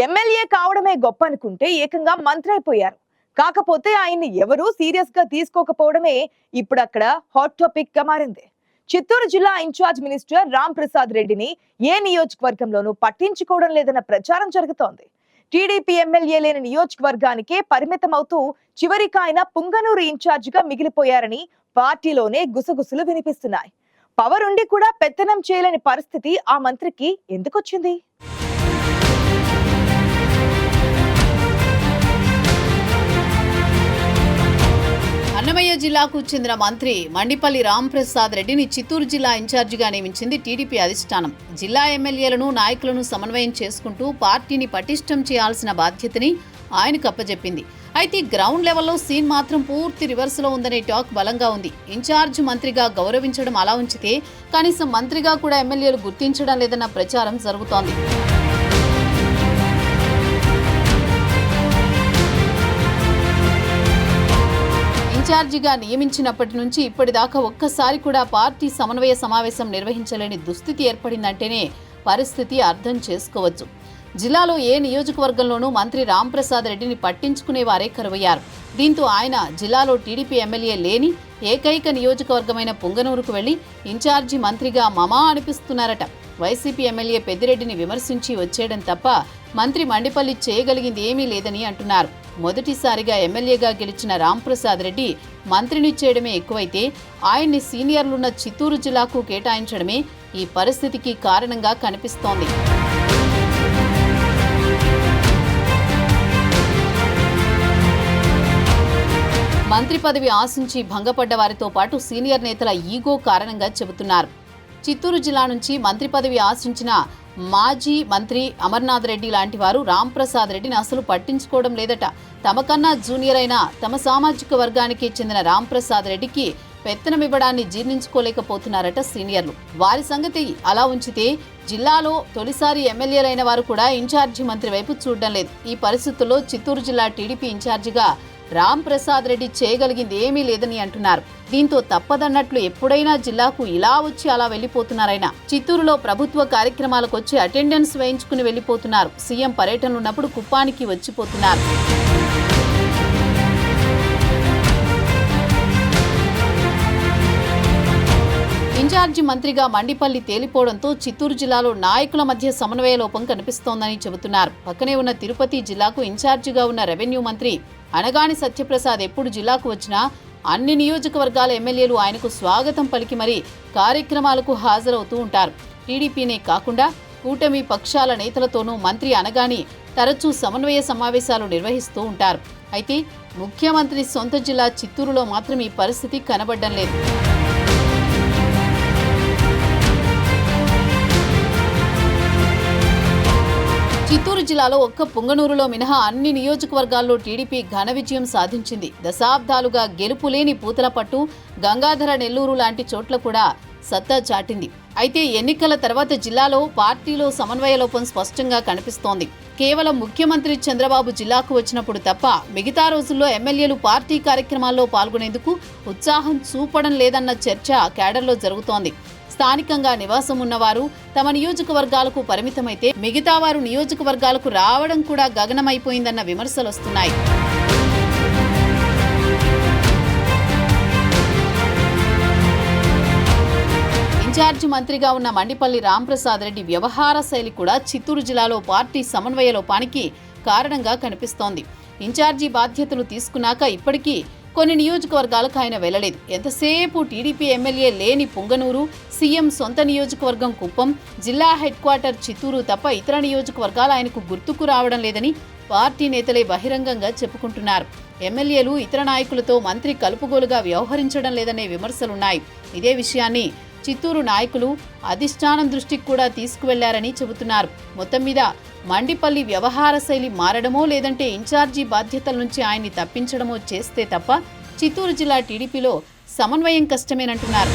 MLA కావడమే గొప్ప అనుకుంటే ఏకంగా మంత్రి అయిపోయారు. కాకపోతే ఆయన్ని ఎవరూ సీరియస్ గా తీసుకోకపోవడమే ఇప్పుడు అక్కడ హాట్ టాపిక్ గా మారింది. చిత్తూరు జిల్లా ఇన్ఛార్జ్ మినిస్టర్ రామ్ ప్రసాద్ రెడ్డిని ఏ నియోజకవర్గంలోనూ పట్టించుకోవడం లేదన్న ప్రచారం జరుగుతోంది. టీడీపీ ఎమ్మెల్యే లేని నియోజకవర్గానికే పరిమితమవుతూ చివరికి ఆయన పుంగనూరు ఇన్ఛార్జ్ గా మిగిలిపోయారని పార్టీలోనే గుసగుసలు వినిపిస్తున్నాయి. పవర్ ఉండి కూడా పెత్తనం చేయలేని పరిస్థితి ఆ మంత్రికి ఎందుకొచ్చింది? అన్నమయ్య జిల్లాకు చెందిన మంత్రి మండిపల్లి రాంప్రసాద్ రెడ్డిని చిత్తూరు జిల్లా ఇన్ఛార్జిగా నియమించింది టీడీపీ అధిష్టానం. జిల్లా ఎమ్మెల్యేలను నాయకులను సమన్వయం చేసుకుంటూ పార్టీని పటిష్టం చేయాల్సిన బాధ్యతని ఆయనకు అప్పజెప్పింది. అయితే గ్రౌండ్ లెవెల్లో సీన్ మాత్రం పూర్తి రివర్స్లో ఉందనే టాక్ బలంగా ఉంది. ఇన్ఛార్జ్ మంత్రిగా గౌరవించడం అలా ఉంచితే కనీసం మంత్రిగా కూడా ఎమ్మెల్యేలు గుర్తించడం లేదన్న ప్రచారం జరుగుతోంది. ఇన్ఛార్జిగా నియమించినప్పటి నుంచి ఇప్పటిదాకా ఒక్కసారి కూడా పార్టీ సమన్వయ సమావేశం నిర్వహించలేని దుస్థితి ఏర్పడిందంటేనే పరిస్థితి అర్థం చేసుకోవచ్చు. జిల్లాలో ఏ నియోజకవర్గంలోనూ మంత్రి రాంప్రసాద్ రెడ్డిని పట్టించుకునేవారే కరువయ్యారు. దీంతో ఆయన జిల్లాలో టీడీపీ ఎమ్మెల్యే లేని ఏకైక నియోజకవర్గమైన పుంగనూరుకు వెళ్లి ఇన్ఛార్జి మంత్రిగా మమా అనిపిస్తున్నారట. వైసీపీ ఎమ్మెల్యే పెద్దిరెడ్డిని విమర్శించి వచ్చేయడం తప్ప మంత్రి మండిపల్లి చేయగలిగింది ఏమీ లేదని అంటున్నారు. మొదటిసారిగా ఎమ్మెల్యేగా గెలిచిన రాంప్రసాద్ రెడ్డి మంత్రిని చేయడమే ఎక్కువైతే ఆయన్ని సీనియర్లున్న చిత్తూరు జిల్లాకు కేటాయించడమే ఈ పరిస్థితికి కారణంగా కనిపిస్తోంది. మంత్రి పదవి ఆశించి భంగపడ్డ వారితో పాటు సీనియర్ నేతల ఈగో కారణంగా చెబుతున్నారు. చిత్తూరు జిల్లా నుంచి మంత్రి పదవి ఆశించిన మాజీ మంత్రి అమర్నాథ్ రెడ్డి లాంటి వారు రాంప్రసాద్ రెడ్డిని అసలు పట్టించుకోవడం లేదట. తమకన్నా జూనియర్ అయిన తమ సామాజిక వర్గానికి చెందిన రాంప్రసాద్ రెడ్డికి పెత్తనమివ్వడాన్ని జీర్ణించుకోలేకపోతున్నారట సీనియర్లు. వారి సంగతి అలా ఉంచితే జిల్లాలో తొలిసారి ఎమ్మెల్యేలైన వారు కూడా ఇన్ఛార్జి మంత్రి వైపు చూడడం లేదు. ఈ పరిస్థితుల్లో చిత్తూరు జిల్లా టీడీపీ ఇన్ఛార్జిగా రాంప్రసాద్ రెడ్డి చేయగలిగింది ఏమీ లేదని అంటున్నారు. దీంతో తప్పదన్నట్లు ఎప్పుడైనా జిల్లాకు ఇలా వచ్చి అలా వెళ్లిపోతున్నారైనా. చిత్తూరులో ప్రభుత్వ కార్యక్రమాలకు వచ్చి అటెండెన్స్ వేయించుకుని వెళ్లిపోతున్నారు. సీఎం పర్యటనలు ఉన్నప్పుడు కుప్పానికి వచ్చిపోతున్నారు. ఇన్ఛార్జి మంత్రిగా మండిపల్లి తేలిపోవడంతో చిత్తూరు జిల్లాలో నాయకుల మధ్య సమన్వయ లోపం కనిపిస్తోందని చెబుతున్నారు. పక్కనే ఉన్న తిరుపతి జిల్లాకు ఇన్ఛార్జిగా ఉన్న రెవెన్యూ మంత్రి అనగాని సత్యప్రసాద్ ఎప్పుడు జిల్లాకు వచ్చినా అన్ని నియోజకవర్గాల ఎమ్మెల్యేలు ఆయనకు స్వాగతం పలికి మరీ కార్యక్రమాలకు హాజరవుతూ ఉంటారు. టీడీపీనే కాకుండా కూటమి పక్షాల నేతలతోనూ మంత్రి అనగాని తరచూ సమన్వయ సమావేశాలు నిర్వహిస్తూ ఉంటారు. అయితే ముఖ్యమంత్రి సొంత జిల్లా చిత్తూరులో మాత్రం ఈ పరిస్థితి కనబడడం లేదు. చిత్తూరు జిల్లాలో ఒక్క పుంగనూరులో మినహా అన్ని నియోజకవర్గాల్లో టీడీపీ ఘన విజయం సాధించింది. దశాబ్దాలుగా గెలుపులేని పూతలపట్టు, గంగాధర నెల్లూరు లాంటి చోట్ల కూడా సత్తా చాటింది. అయితే ఎన్నికల తర్వాత జిల్లాలో పార్టీలో సమన్వయ లోపం స్పష్టంగా కనిపిస్తోంది. కేవలం ముఖ్యమంత్రి చంద్రబాబు జిల్లాకు వచ్చినప్పుడు తప్ప మిగతా రోజుల్లో ఎమ్మెల్యేలు పార్టీ కార్యక్రమాల్లో పాల్గొనేందుకు ఉత్సాహం చూపడం లేదన్న చర్చ కేడర్లో జరుగుతోంది. స్థానికంగా నివాసం ఉన్నవారు తమ నియోజకవర్గాలకు పరిమితమైతే మిగతా వారు నియోజకవర్గాలకు రావడం కూడా గగనమైపోయిందన్న విమర్శలు వస్తున్నాయి. ఇన్ఛార్జి మంత్రిగా ఉన్న మండిపల్లి రాంప్రసాద్ రెడ్డి వ్యవహార శైలి కూడా చిత్తూరు జిల్లాలో పార్టీ సమన్వయ లోపానికి కారణంగా కనిపిస్తోంది. ఇన్ఛార్జి బాధ్యతలు తీసుకున్నాక ఇప్పటికీ కొన్ని నియోజకవర్గాలకు ఆయన వెళ్లలేదు. ఎంతసేపు టీడీపీ ఎమ్మెల్యే లేని పుంగనూరు, సీఎం సొంత నియోజకవర్గం కుప్పం, జిల్లా హెడ్ క్వార్టర్ చిత్తూరు తప్ప ఇతర నియోజకవర్గాలు ఆయనకు గుర్తుకు రావడం లేదని పార్టీ నేతలే బహిరంగంగా చెప్పుకుంటున్నారు. ఎమ్మెల్యేలు ఇతర నాయకులతో మంత్రి కలుపుగోలుగా వ్యవహరించడం లేదనే విమర్శలున్నాయి. ఇదే విషయాన్ని చిత్తూరు నాయకులు అధిష్టానం దృష్టికి కూడా తీసుకువెళ్లారని చెబుతున్నారు. మొత్తం మీద మండిపల్లి వ్యవహార శైలి మారడమో లేదంటే ఇన్ఛార్జి బాధ్యతల నుంచి ఆయన్ని తప్పించడమో చేస్తే తప్ప చిత్తూరు జిల్లా టీడీపీలో సమన్వయం కష్టమేనంటున్నారు.